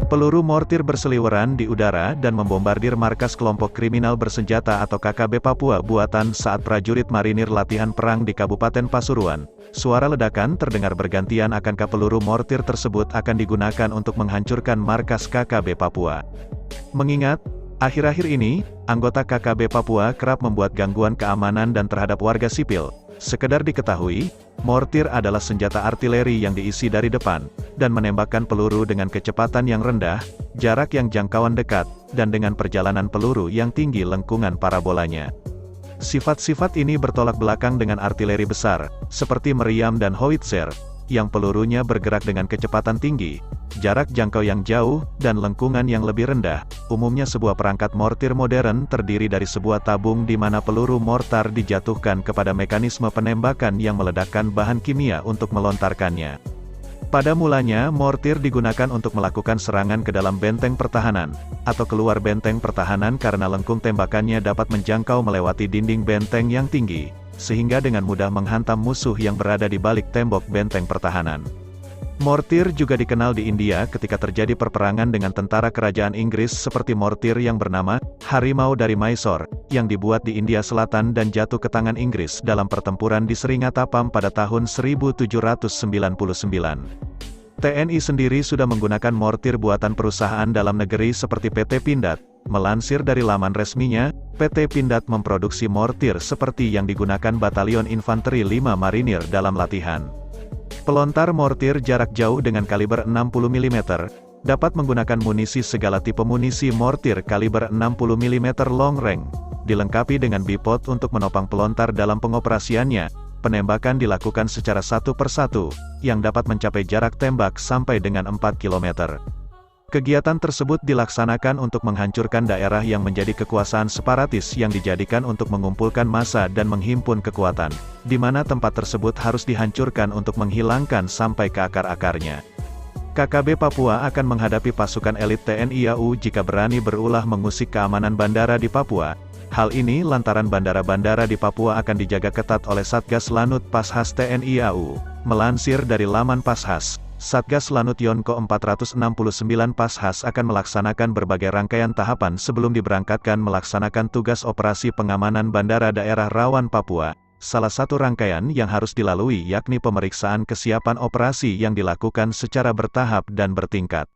Peluru mortir berseliweran di udara dan membombardir markas kelompok kriminal bersenjata atau KKB Papua buatan saat prajurit marinir latihan perang di Kabupaten Pasuruan. Suara ledakan terdengar bergantian akankah peluru mortir tersebut akan digunakan untuk menghancurkan markas KKB Papua. Mengingat, akhir-akhir ini, anggota KKB Papua kerap membuat gangguan keamanan dan terhadap warga sipil. Sekedar diketahui, mortir adalah senjata artileri yang diisi dari depan, dan menembakkan peluru dengan kecepatan yang rendah, jarak yang jangkauan dekat, dan dengan perjalanan peluru yang tinggi lengkungan parabolanya. Sifat-sifat ini bertolak belakang dengan artileri besar, seperti meriam dan howitzer, yang pelurunya bergerak dengan kecepatan tinggi, jarak jangkau yang jauh, dan lengkungan yang lebih rendah. Umumnya sebuah perangkat mortir modern terdiri dari sebuah tabung di mana peluru mortar dijatuhkan kepada mekanisme penembakan yang meledakkan bahan kimia untuk melontarkannya. Pada mulanya mortir digunakan untuk melakukan serangan ke dalam benteng pertahanan, atau keluar benteng pertahanan karena lengkung tembakannya dapat menjangkau melewati dinding benteng yang tinggi, sehingga dengan mudah menghantam musuh yang berada di balik tembok benteng pertahanan. Mortir juga dikenal di India ketika terjadi perperangan dengan tentara kerajaan Inggris seperti mortir yang bernama Harimau dari Mysore, yang dibuat di India Selatan dan jatuh ke tangan Inggris dalam pertempuran di Seringatapam pada tahun 1799. TNI sendiri sudah menggunakan mortir buatan perusahaan dalam negeri seperti PT Pindad. Melansir dari laman resminya, PT Pindad memproduksi mortir seperti yang digunakan Batalion Infanteri 5 Marinir dalam latihan. Pelontar mortir jarak jauh dengan kaliber 60 mm, dapat menggunakan munisi segala tipe munisi mortir kaliber 60 mm long range, dilengkapi dengan bipod untuk menopang pelontar dalam pengoperasiannya. Penembakan dilakukan secara satu persatu, yang dapat mencapai jarak tembak sampai dengan 4 km. Kegiatan tersebut dilaksanakan untuk menghancurkan daerah yang menjadi kekuasaan separatis yang dijadikan untuk mengumpulkan massa dan menghimpun kekuatan, di mana tempat tersebut harus dihancurkan untuk menghilangkan sampai ke akar-akarnya. KKB Papua akan menghadapi pasukan elit TNI AU jika berani berulah mengusik keamanan bandara di Papua. Hal ini lantaran bandara-bandara di Papua akan dijaga ketat oleh Satgas Lanut Pashas TNI AU. Melansir dari laman Pashas, Satgas Lanut Yonko 469 Pashas akan melaksanakan berbagai rangkaian tahapan sebelum diberangkatkan melaksanakan tugas operasi pengamanan bandara daerah rawan Papua. Salah satu rangkaian yang harus dilalui yakni pemeriksaan kesiapan operasi yang dilakukan secara bertahap dan bertingkat.